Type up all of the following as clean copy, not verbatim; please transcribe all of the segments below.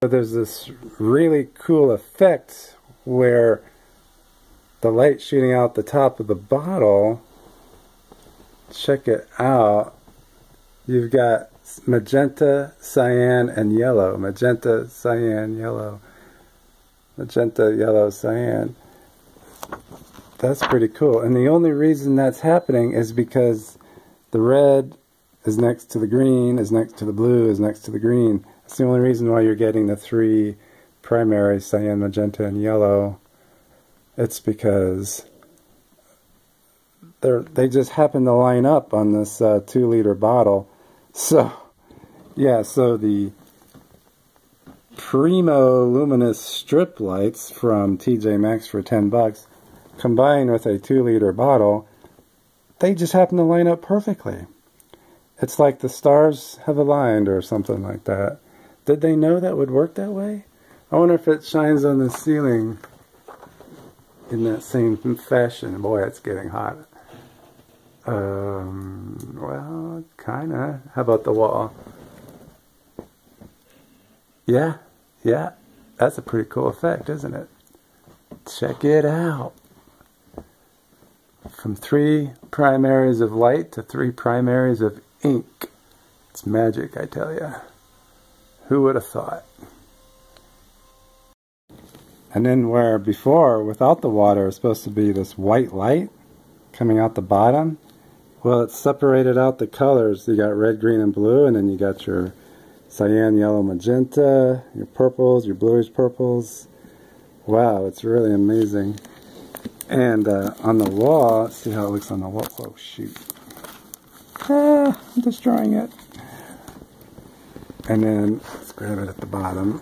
There's this really cool effect where the light shooting out the top of the bottle, check it out, you've got magenta, cyan, and yellow. Magenta, cyan, yellow. Magenta, yellow, cyan. That's pretty cool. And the only reason that's happening is because the red is next to the green, is next to the blue, is next to the green. That's the only reason why you're getting the three primary, cyan, magenta, and yellow. It's because they just happen to line up on this 2-liter bottle. So, yeah, so the Primo luminous strip lights from TJ Maxx for 10 bucks combined with a 2-liter bottle, they just happen to line up perfectly. It's like the stars have aligned or something like that. Did they know that would work that way? I wonder if it shines on the ceiling in that same fashion. Boy, it's getting hot. Well, kinda. How about the wall? Yeah, that's a pretty cool effect, isn't it? Check it out. From 3 primaries of light to 3 primaries of ink. It's magic, I tell you. Who would have thought? And then where before, without the water, it's supposed to be this white light coming out the bottom, well, it's separated out the colors. You got red, green, and blue, and then you got your cyan, yellow, magenta, your purples, your bluish purples. Wow, it's really amazing. And on the wall, let's see how it looks on the wall. Oh, shoot. I'm destroying it. And then, let's grab it at the bottom.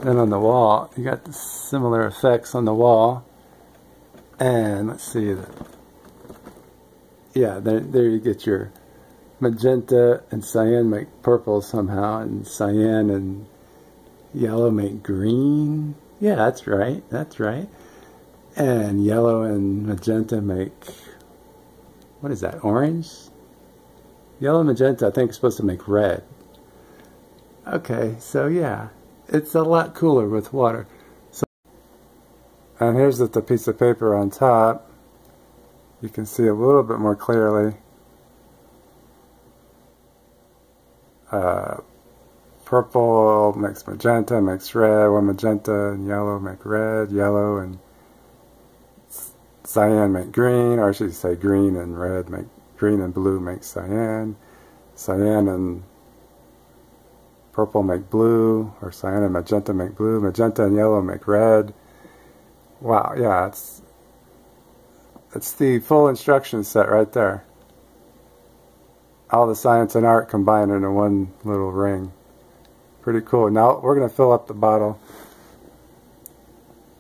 Then on the wall, you got the similar effects on the wall. And let's see. Yeah, there you get your magenta and cyan make purple somehow, and cyan and yellow make green. Yeah, that's right, that's right. And yellow and magenta make, what is that, orange? Yellow and magenta, I think, is supposed to make red. Okay, so yeah, it's a lot cooler with water. So, and here's the piece of paper on top. You can see a little bit more clearly. Purple makes magenta, makes red, well, magenta and yellow make red, yellow and cyan make green, or I should say green and red make green, and blue make cyan, cyan and purple make blue, or cyan and magenta make blue, magenta and yellow make red. Wow, yeah, it's the full instruction set right there. All the science and art combined into one little ring. Pretty cool. Now we're going to fill up the bottle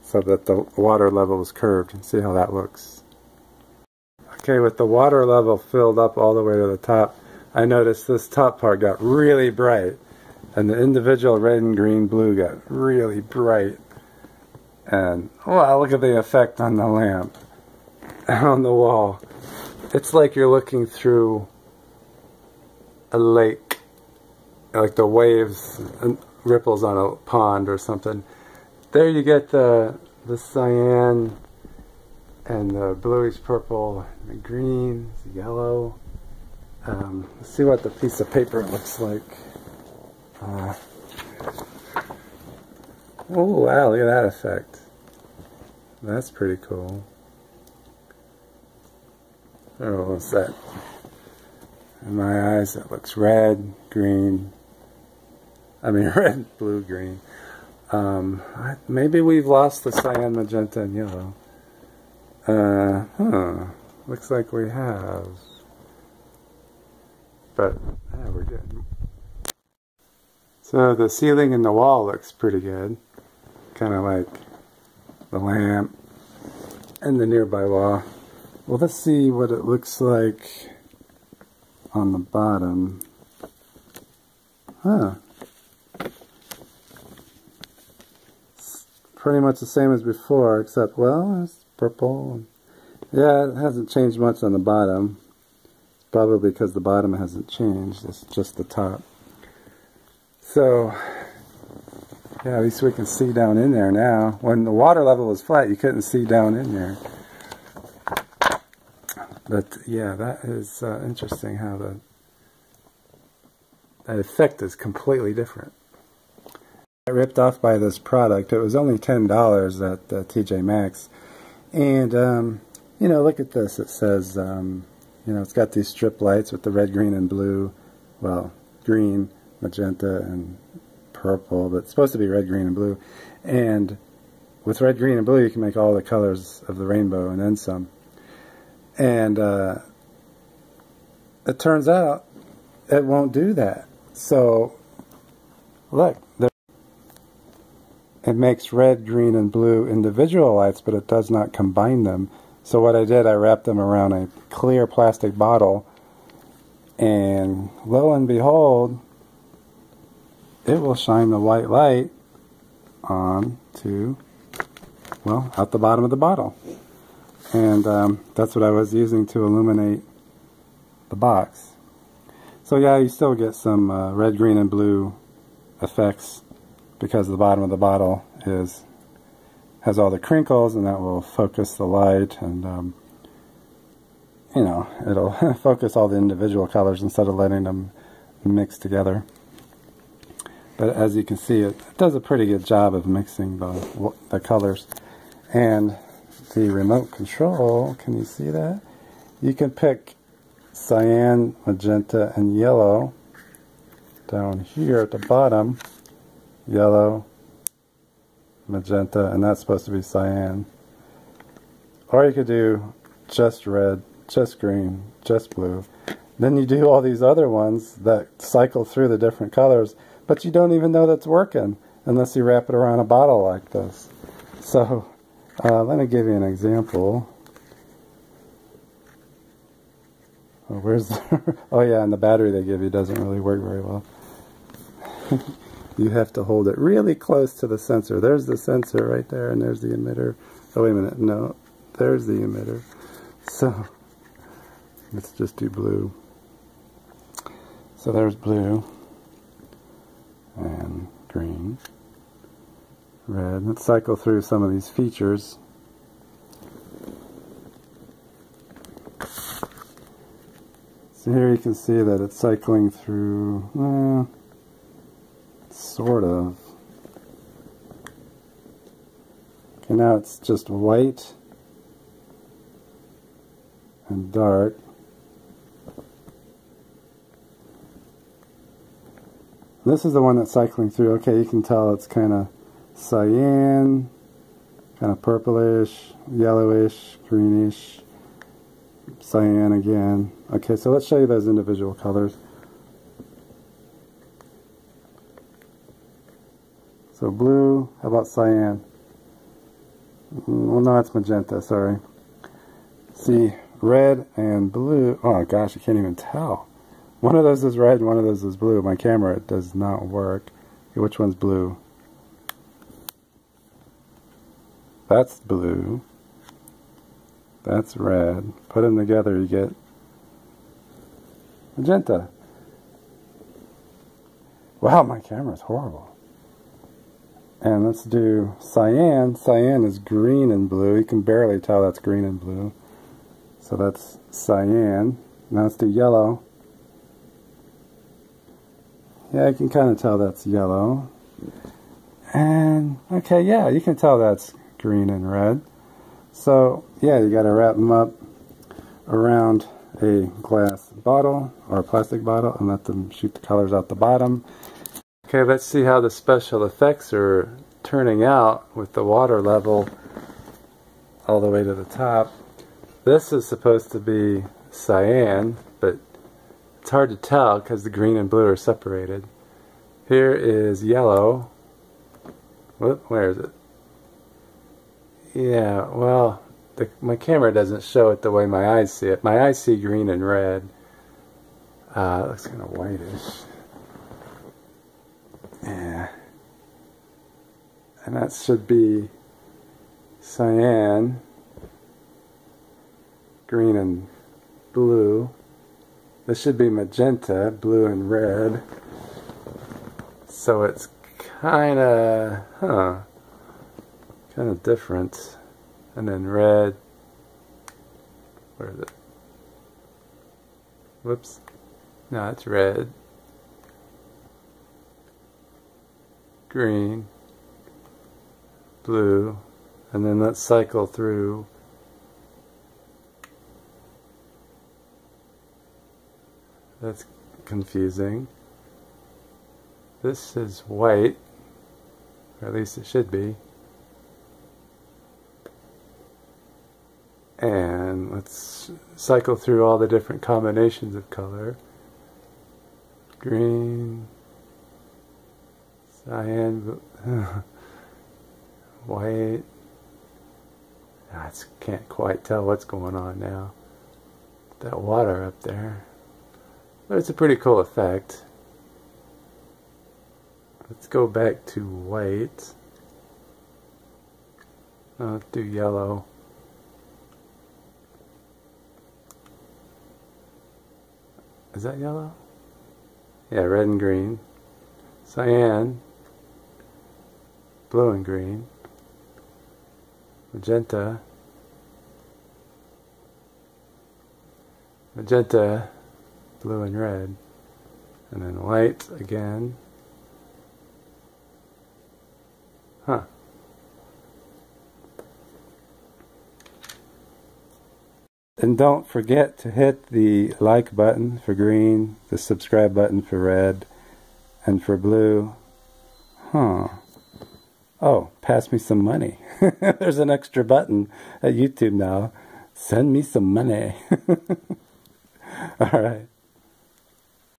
so that the water level is curved, and see how that looks. Okay, with the water level filled up all the way to the top, I noticed this top part got really bright, and the individual red and green blue got really bright. And wow, look at the effect on the lamp and on the wall. It's like you're looking through a lake, like the waves and ripples on a pond or something. There you get the cyan and the bluish purple, and the green, the yellow. Let's see what the piece of paper looks like. Oh wow, look at that effect. That's pretty cool. Oh, what's that? In my eyes, it looks red, green. I mean, red, blue, green. Maybe we've lost the cyan, magenta, and yellow. Looks like we have. But, yeah, we're good. So the ceiling and the wall looks pretty good. Kind of like the lamp and the nearby wall. Well, let's see what it looks like on the bottom. It's pretty much the same as before, except, well, it's purple. Yeah, it hasn't changed much on the bottom. It's probably because the bottom hasn't changed. It's just the top. So, yeah, at least we can see down in there now. When the water level was flat, you couldn't see down in there. But yeah, that is interesting how that effect is completely different. I got ripped off by this product. It was only $10 at TJ Maxx. And, you know, look at this. It says, you know, it's got these strip lights with the red, green, and blue. Well, green, magenta, and purple, but it's supposed to be red, green, and blue. And with red, green, and blue, you can make all the colors of the rainbow and then some. And it turns out it won't do that. So, look, it makes red, green, and blue individual lights, but it does not combine them. So what I did, I wrapped them around a clear plastic bottle, and lo and behold, it will shine the white light on to, well, out the bottom of the bottle. And that's what I was using to illuminate the box. So yeah, you still get some red, green, and blue effects because the bottom of the bottle has all the crinkles, and that will focus the light, and you know, it'll focus all the individual colors instead of letting them mix together. But as you can see, it does a pretty good job of mixing the colors. And the remote control, can you see that? You can pick cyan, magenta, and yellow down here at the bottom. Yellow, magenta, and that's supposed to be cyan. Or you could do just red, just green, just blue. Then you do all these other ones that cycle through the different colors, but you don't even know that's working unless you wrap it around a bottle like this. So let me give you an example. Oh, where's the oh yeah, and the battery they give you doesn't really work very well. You have to hold it really close to the sensor. There's the sensor right there, and there's the emitter. Oh, wait a minute. No, there's the emitter. So, let's just do blue. So there's blue, and green, red. Let's cycle through some of these features. So here you can see that it's cycling through, sort of. Okay, now it's just white and dark. This is the one that's cycling through. Okay, you can tell it's kind of cyan, kind of purplish, yellowish, greenish, cyan again. Okay, so let's show you those individual colors. So blue, how about cyan? Well, no, it's magenta, sorry. See, red and blue. Oh gosh, I can't even tell. One of those is red, one of those is blue. My camera, it does not work. Okay, which one's blue? That's blue. That's red. Put them together, you get magenta. Wow, my camera's horrible. And let's do cyan. Cyan is green and blue. You can barely tell that's green and blue. So that's cyan. Now let's do yellow. Yeah, you can kind of tell that's yellow. And, okay, yeah, you can tell that's green and red. So, yeah, you got to wrap them up around a glass bottle or a plastic bottle and let them shoot the colors out the bottom. Okay, let's see how the special effects are turning out with the water level all the way to the top. This is supposed to be cyan, but it's hard to tell because the green and blue are separated. Here is yellow. Whoop, where is it? Yeah, well, my camera doesn't show it the way my eyes see it. My eyes see green and red. It looks kind of whitish. Yeah. And that should be cyan, green and blue. This should be magenta, blue and red. So it's kind of different. And then red, where is it? Whoops. No, it's red, green, blue, and then let's cycle through that's confusing. This is white, or at least it should be. And let's cycle through all the different combinations of color. Green, cyan, white. I can't quite tell what's going on now. That water up there. But it's a pretty cool effect. Let's go back to white. Let's do yellow. Is that yellow? Yeah, red and green. Cyan. Blue and green. Magenta. Magenta. Blue and red. And then white again. Huh. And don't forget to hit the like button for green, the subscribe button for red, and for blue. Huh. Oh, pass me some money. There's an extra button at YouTube now. Send me some money. All right.